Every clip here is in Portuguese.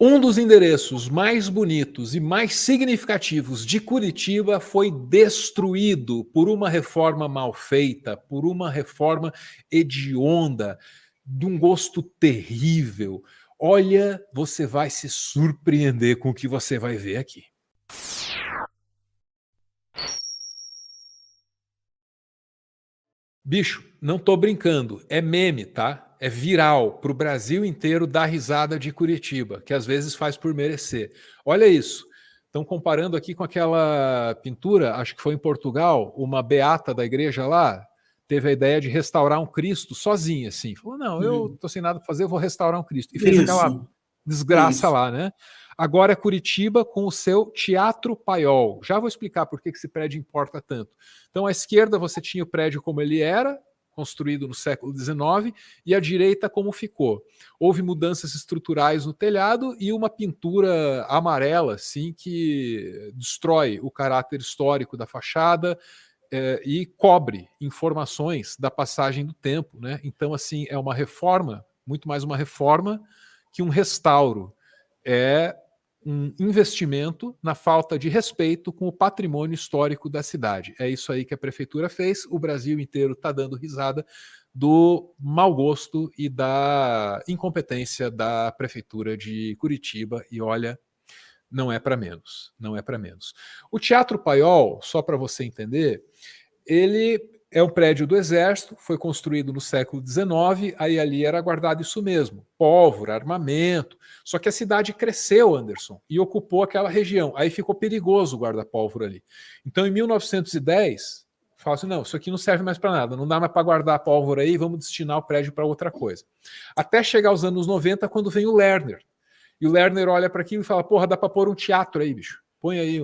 Um dos endereços mais bonitos e mais significativos de Curitiba foi destruído por uma reforma mal feita, por uma reforma hedionda, de um gosto terrível. Olha, você vai se surpreender com o que você vai ver aqui. Bicho, não tô brincando, é meme, tá? É viral pro Brasil inteiro dar risada de Curitiba, que às vezes faz por merecer. Olha isso. Estão comparando aqui com aquela pintura, acho que foi em Portugal, uma beata da igreja lá, teve a ideia de restaurar um Cristo sozinha, assim. Falou, não, eu tô sem nada para fazer, eu vou restaurar um Cristo. E fez aquela Isso, desgraça isso. lá, né? Agora é Curitiba com o seu Teatro Paiol. Já vou explicar por que esse prédio importa tanto. Então, à esquerda você tinha o prédio como ele era, construído no século XIX, e à direita como ficou. Houve mudanças estruturais no telhado e uma pintura amarela, assim, que destrói o caráter histórico da fachada e cobre informações da passagem do tempo, né? Então, assim, é uma reforma, muito mais uma reforma que um restauro. É um investimento na falta de respeito com o patrimônio histórico da cidade. É isso aí que a prefeitura fez. O Brasil inteiro está dando risada do mau gosto e da incompetência da prefeitura de Curitiba. E olha, não é para menos. Não é para menos. O Teatro Paiol, só para você entender, ele é um prédio do Exército, foi construído no século XIX, aí ali era guardado isso mesmo, pólvora, armamento. Só que a cidade cresceu, Anderson, e ocupou aquela região. Aí ficou perigoso o guarda-pólvora ali. Então, em 1910, fala assim, não, isso aqui não serve mais para nada, não dá mais para guardar a pólvora aí, vamos destinar o prédio para outra coisa. Até chegar aos anos 90, quando vem o Lerner. E o Lerner olha para aquilo e fala, porra, dá para pôr um teatro aí, bicho. Põe aí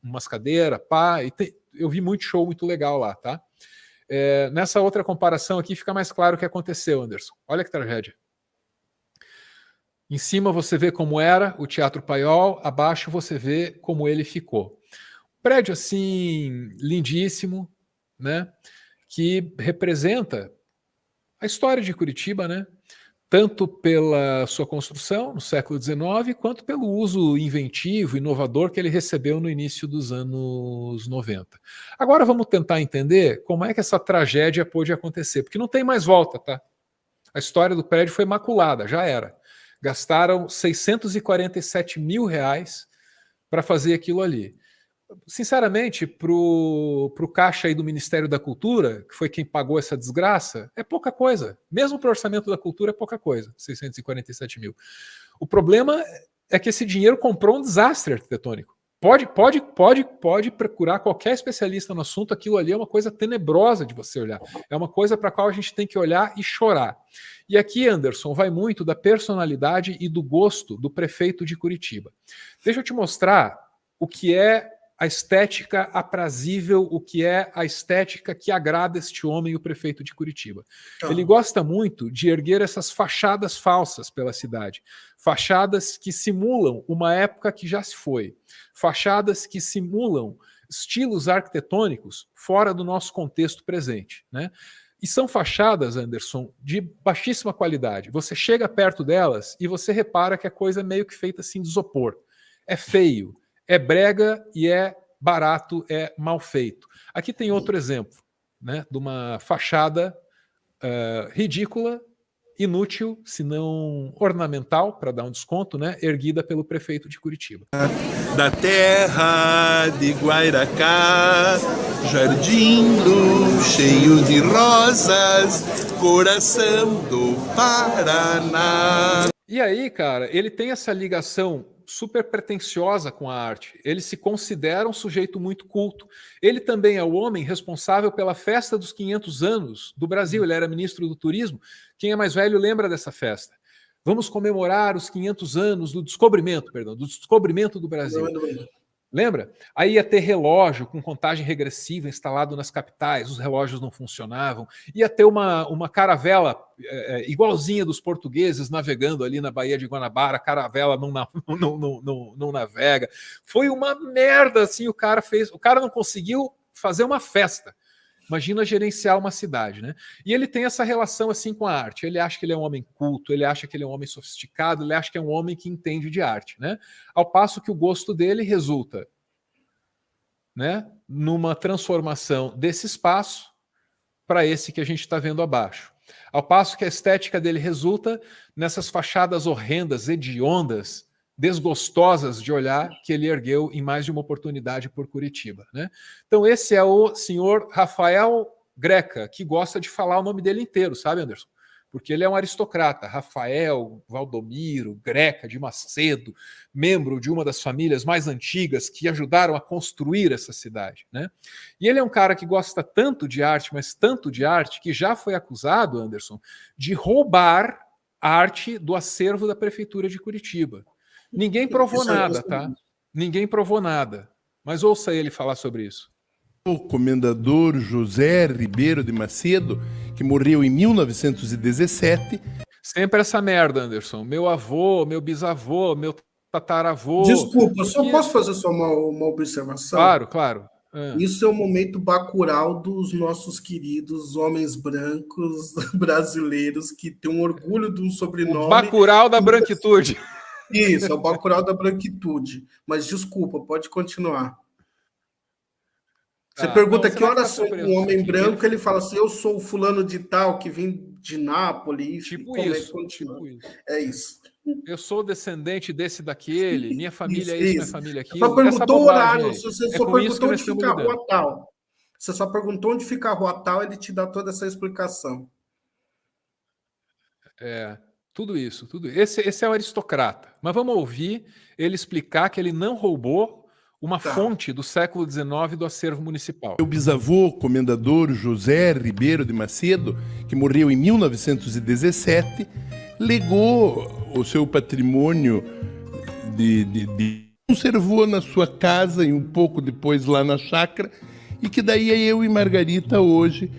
umas cadeiras, pá, e eu vi muito show muito legal lá, tá? Nessa outra comparação aqui fica mais claro o que aconteceu, Anderson. Olha que tragédia. Em cima você vê como era o Teatro Paiol, abaixo você vê como ele ficou. Prédio assim, lindíssimo, né? Que representa a história de Curitiba, né? Tanto pela sua construção no século XIX, quanto pelo uso inventivo, inovador que ele recebeu no início dos anos 90. Agora vamos tentar entender como é que essa tragédia pôde acontecer, porque não tem mais volta, tá? A história do prédio foi maculada, já era. Gastaram 647 mil reais para fazer aquilo ali. Sinceramente, para o caixa aí do Ministério da Cultura, que foi quem pagou essa desgraça, é pouca coisa. Mesmo para o orçamento da cultura é pouca coisa, 647 mil. O problema é que esse dinheiro comprou um desastre arquitetônico. Pode procurar qualquer especialista no assunto, aquilo ali é uma coisa tenebrosa de você olhar. É uma coisa para a qual a gente tem que olhar e chorar. E aqui, Anderson, vai muito da personalidade e do gosto do prefeito de Curitiba. Deixa eu te mostrar o que é a estética aprazível, o que é a estética que agrada este homem, o prefeito de Curitiba. Ele gosta muito de erguer essas fachadas falsas pela cidade, fachadas que simulam uma época que já se foi, fachadas que simulam estilos arquitetônicos fora do nosso contexto presente, né? E são fachadas, Anderson, de baixíssima qualidade. Você chega perto delas e você repara que a coisa é meio que feita assim de isopor. É feio, é brega e é barato, é mal feito. Aqui tem outro exemplo, né, de uma fachada ridícula, inútil, se não ornamental, para dar um desconto, né, erguida pelo prefeito de Curitiba. Da terra de Guairacá, jardim cheio de rosas, coração do Paraná. E aí, cara, ele tem essa ligação super pretensiosa com a arte. Ele se considera um sujeito muito culto. Ele também é o homem responsável pela festa dos 500 anos do Brasil. Ele era ministro do Turismo. Quem é mais velho lembra dessa festa. Vamos comemorar os 500 anos do descobrimento, do Brasil. Lembra? Aí ia ter relógio com contagem regressiva instalado nas capitais, os relógios não funcionavam. Ia ter uma caravela igualzinha dos portugueses navegando ali na Baía de Guanabara, a caravela não navega. Foi uma merda assim, o cara não conseguiu fazer uma festa. Imagina gerenciar uma cidade, né? E ele tem essa relação assim com a arte. Ele acha que ele é um homem culto, ele acha que ele é um homem sofisticado, ele acha que é um homem que entende de arte, né? Ao passo que o gosto dele resulta, né, numa transformação desse espaço para esse que a gente está vendo abaixo. Ao passo que a estética dele resulta nessas fachadas horrendas, hediondas, desgostosas de olhar que ele ergueu em mais de uma oportunidade por Curitiba, né? Então esse é o senhor Rafael Greca, que gosta de falar o nome dele inteiro, sabe, Anderson? Porque ele é um aristocrata, Rafael Valdomiro Greca de Macedo, membro de uma das famílias mais antigas que ajudaram a construir essa cidade, né? E ele é um cara que gosta tanto de arte, mas tanto de arte, que já foi acusado, Anderson, de roubar arte do acervo da prefeitura de Curitiba. Ninguém provou nada, tá? Ninguém provou nada. Mas ouça ele falar sobre isso. O comendador José Ribeiro de Macedo, que morreu em 1917. Sempre essa merda, Anderson. Meu avô, meu bisavô, meu tataravô. Desculpa, eu só posso fazer só uma observação? Claro, claro. Isso é o momento bacural dos nossos queridos homens brancos brasileiros que têm um orgulho de um sobrenome. O bacural da branquitude. Isso, é o bacural da branquitude. Mas desculpa, pode continuar. Você pergunta que horas são um homem branco, ele fala assim, eu sou o fulano de tal, que vem de Nápoles. Tipo isso. É isso. Eu sou descendente desse daquele, minha família é isso, minha família é aquilo. Você só perguntou o horário, você só perguntou onde fica a rua tal. Você só perguntou onde fica a rua tal, ele te dá toda essa explicação. Tudo isso, tudo isso. Esse é o aristocrata. Mas vamos ouvir ele explicar que ele não roubou uma fonte do século XIX do acervo municipal. Meu bisavô, comendador José Ribeiro de Macedo, que morreu em 1917, legou o seu patrimônio conservou na sua casa e um pouco depois lá na chácara, e que daí é eu e Margarita hoje.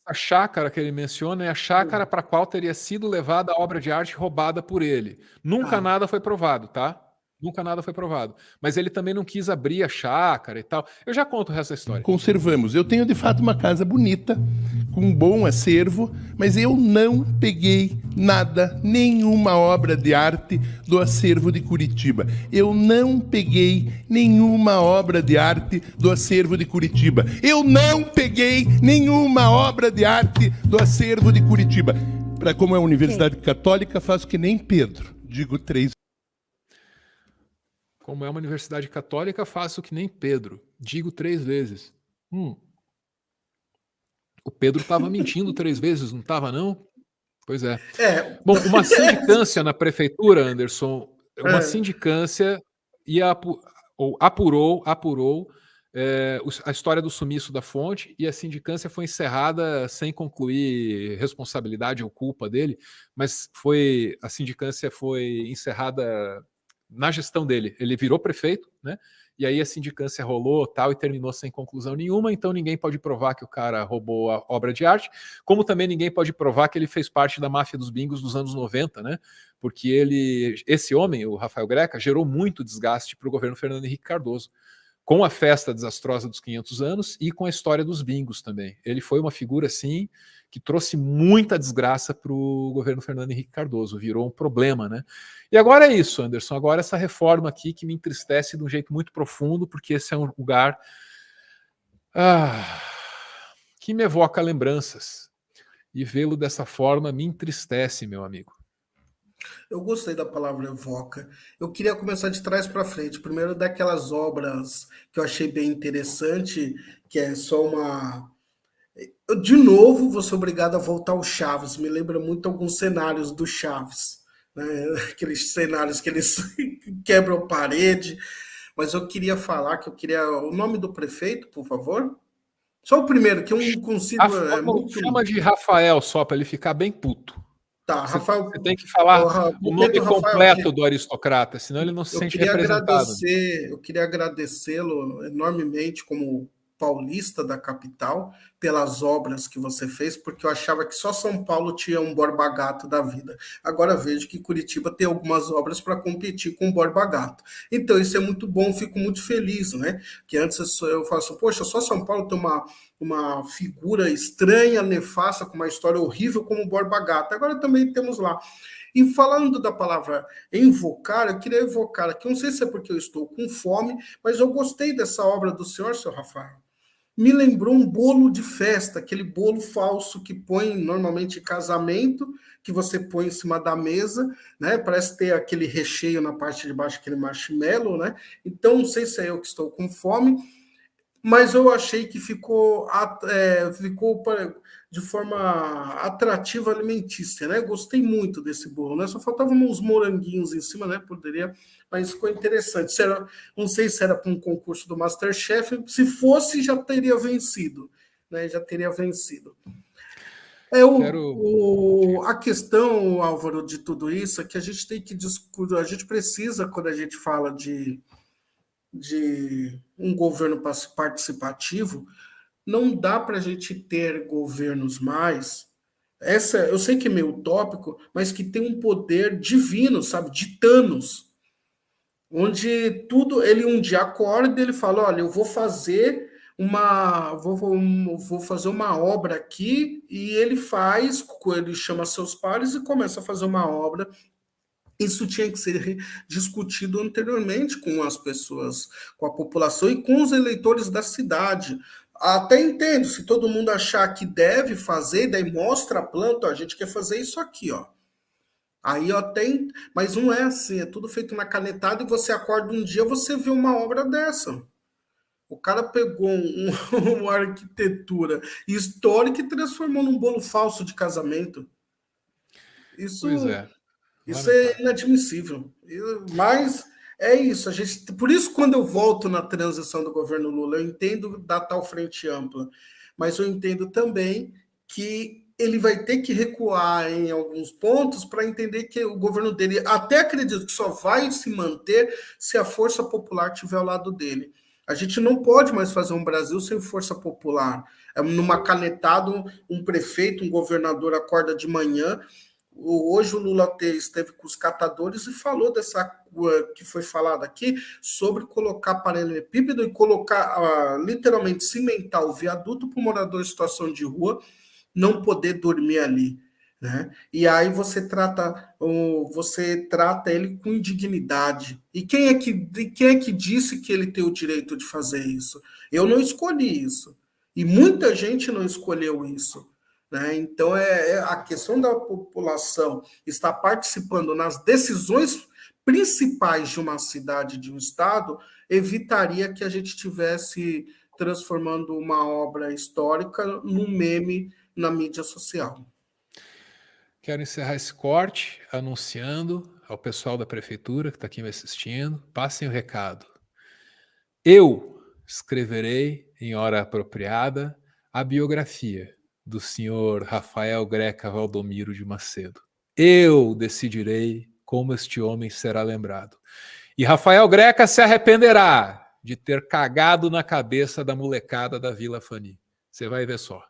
A chácara que ele menciona é a chácara para a qual teria sido levada a obra de arte roubada por ele. Nunca nada foi provado, tá? Nunca nada foi provado. Mas ele também não quis abrir a chácara e tal. Eu já conto o resto da história. Conservamos. Eu tenho, de fato, uma casa bonita, com um bom acervo, mas eu não peguei nada, nenhuma obra de arte do acervo de Curitiba. Eu não peguei nenhuma obra de arte do acervo de Curitiba. Eu não peguei nenhuma obra de arte do acervo de Curitiba. Para como é uma universidade católica, faço que nem Pedro. Digo 3 vezes. Como é uma universidade católica, faço que nem Pedro. Digo 3 vezes. O Pedro estava mentindo 3 vezes, não estava, não? Pois é. Bom, uma sindicância na prefeitura, Anderson, uma sindicância apurou a história do sumiço da fonte, e a sindicância foi encerrada sem concluir responsabilidade ou culpa dele, mas a sindicância foi encerrada na gestão dele. Ele virou prefeito, né? E aí a sindicância rolou tal e terminou sem conclusão nenhuma, então ninguém pode provar que o cara roubou a obra de arte, como também ninguém pode provar que ele fez parte da máfia dos bingos dos anos 90, né? Porque esse homem, o Rafael Greca, gerou muito desgaste para o governo Fernando Henrique Cardoso, com a festa desastrosa dos 500 anos e com a história dos bingos também. Ele foi uma figura, assim, que trouxe muita desgraça para o governo Fernando Henrique Cardoso, virou um problema, né? E agora é isso, Anderson, agora essa reforma aqui que me entristece de um jeito muito profundo, porque esse é um lugar que me evoca lembranças, e vê-lo dessa forma me entristece, meu amigo. Eu gostei da palavra evoca. Eu queria começar de trás para frente. Primeiro, daquelas obras que eu achei bem interessante, que é só uma... Eu, de novo, vou ser obrigado a voltar ao Chaves. Me lembra muito alguns cenários do Chaves, né? Aqueles cenários que eles quebram parede. Mas eu queria falar que eu queria... O nome do prefeito, por favor? Só o primeiro, que eu não consigo... Chama de Rafael só, para ele ficar bem puto. Tá, Rafael, você tem que falar o nome completo do aristocrata, senão ele não se sente representado. Eu queria agradecê-lo enormemente como paulista da capital pelas obras que você fez, porque eu achava que só São Paulo tinha um Borba Gato da vida. Agora vejo que Curitiba tem algumas obras para competir com o Borba Gato. Então isso é muito bom, fico muito feliz, né? Que antes eu falo assim, poxa, só São Paulo tem uma figura estranha, nefasta, com uma história horrível como Borba Gato. Agora também temos lá. E falando da palavra invocar, eu queria evocar aqui, não sei se é porque eu estou com fome, mas eu gostei dessa obra do senhor, seu Rafael. Me lembrou um bolo de festa, aquele bolo falso que põe normalmente em casamento, que você põe em cima da mesa, né? Parece ter aquele recheio na parte de baixo, aquele marshmallow, né? Então, não sei se é eu que estou com fome, mas eu achei que ficou de forma atrativa alimentícia, né? Gostei muito desse bolo, né? Só faltavam uns moranguinhos em cima, né? Poderia, mas ficou interessante. Não sei se era para um concurso do MasterChef, se fosse, já teria vencido, né? Já teria vencido. A questão, Álvaro, de tudo isso é que a gente tem que discutir, a gente precisa, quando a gente fala de um governo participativo, não dá para a gente ter governos mais. Eu sei que é meio utópico, mas que tem um poder divino, sabe, de Thanos, onde tudo ele um dia acorda e ele fala, olha, eu vou fazer vou fazer uma obra aqui, e ele chama seus pares e começa a fazer uma obra. Isso tinha que ser discutido anteriormente com as pessoas, com a população e com os eleitores da cidade. Até entendo, se todo mundo achar que deve fazer, daí mostra a planta, ó, a gente quer fazer isso aqui, ó. Aí ó, mas não é assim, é tudo feito na canetada e você acorda um dia, você vê uma obra dessa. O cara pegou uma arquitetura histórica e transformou num bolo falso de casamento. Pois é. Isso é inadmissível. Mas é isso. Por isso, quando eu volto na transição do governo Lula, eu entendo da tal frente ampla, mas eu entendo também que ele vai ter que recuar em alguns pontos para entender que o governo dele, até acredito que só vai se manter se a força popular estiver ao lado dele. A gente não pode mais fazer um Brasil sem força popular. Numa canetada, um prefeito, um governador acorda de manhã. Hoje o Lula esteve com os catadores e falou dessa que foi falado aqui, sobre colocar paralelepípedo e colocar, literalmente, cimentar o viaduto para o morador em situação de rua não poder dormir ali. Né? E aí você trata ele com indignidade. E quem é que disse que ele tem o direito de fazer isso? Eu não escolhi isso. E muita gente não escolheu isso. Né? Então, a questão da população estar participando nas decisões principais de uma cidade, de um estado, evitaria que a gente estivesse transformando uma obra histórica num meme na mídia social. Quero encerrar esse corte anunciando ao pessoal da prefeitura que está aqui me assistindo, passem o recado. Eu escreverei, em hora apropriada, a biografia do senhor Rafael Greca Valdomiro de Macedo. Eu decidirei como este homem será lembrado. E Rafael Greca se arrependerá de ter cagado na cabeça da molecada da Vila Fani. Você vai ver só.